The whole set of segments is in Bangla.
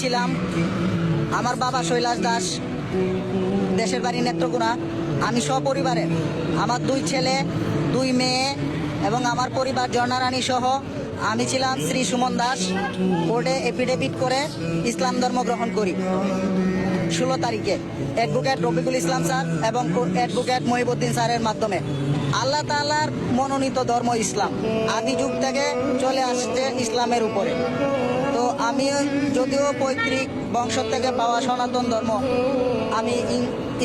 ছিলাম। আমার বাবা শৈলাস দাস, দেশের বাড়ি নেত্রকোনা। আমি সপরিবারে, আমার 2 ছেলে 2 মেয়ে এবং আমার পরিবার ঝর্ণা রানী সহ আমি ছিলাম শ্রী সুমন দাস। কোর্টে এফিডেভিট করে ইসলাম ধর্ম গ্রহণ করি 16 তারিখে অ্যাডভোকেট রফিকুল ইসলাম স্যার এবং অ্যাডভোকেট মহিবুদ্দিন স্যারের মাধ্যমে। আল্লাহ তাআলার মনোনীত ধর্ম ইসলাম, আদি যুগ থেকে চলে আসছে ইসলামের উপরে। তো আমি যদিও পৈতৃক বংশ থেকে পাওয়া সনাতন ধর্ম, আমি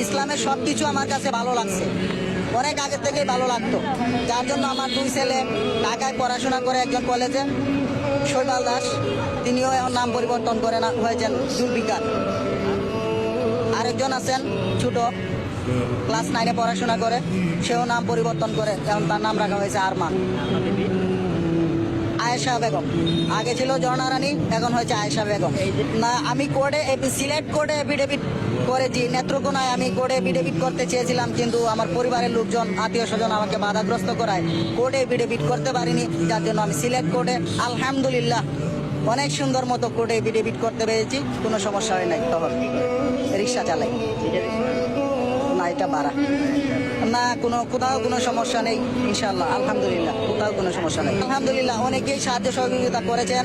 ইসলামের সব কিছু আমার কাছে ভালো লাগছে, অনেক আগে থেকেই ভালো লাগতো। যার জন্য আমার 2 ছেলে ঢাকায় পড়াশোনা করে, একজন কলেজে শৈবাল দাস, তিনিও এখন নাম পরিবর্তন করে হয়েছেন জুলফিকার। আরেকজন আছেন ছোট, ক্লাস 9-এ পড়াশোনা করে, সেও নাম পরিবর্তন করে, এখন তার নাম রাখা হয়েছে আরমান। আয়েশা বেগম, আগে ছিল ঝর্ণা রানী, এখন হয়েছে আয়েশা বেগম। না, আমি সিলেট কোর্টে এফিডেভিট করেছি নেত্রকোনায়। আমি কোর্টে এফিডেভিট করতে চেয়েছিলাম, কিন্তু আমার পরিবারের লোকজন, আত্মীয় স্বজন আমাকে বাধাগ্রস্ত করায় কোর্টে এফিডেভিট করতে পারিনি। যার জন্য আমি সিলেট কোর্টে আলহামদুলিল্লাহ অনেক সুন্দর মতো কোর্টে এফিডেভিট করতে পেরেছি, কোনো সমস্যা হয় নাই। তখন রিক্সা চালাই না, এটা ভাড়া না, কোথাও কোনো সমস্যা নেই ইনশাআল্লাহ, আলহামদুলিল্লাহ কোথাও কোনো সমস্যা নেই আলহামদুলিল্লাহ। অনেকেই সাহায্য সহযোগিতা করেছেন।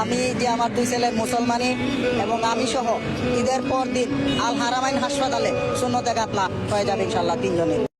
আমি যে আমার 2 ছেলে মুসলমানি এবং আমি সহ ঈদের পর দিন আল হারামাইন হাসপাতালে সুন্নতে গাতলা হয়ে যাবে ইনশাআল্লাহ 3 জনে।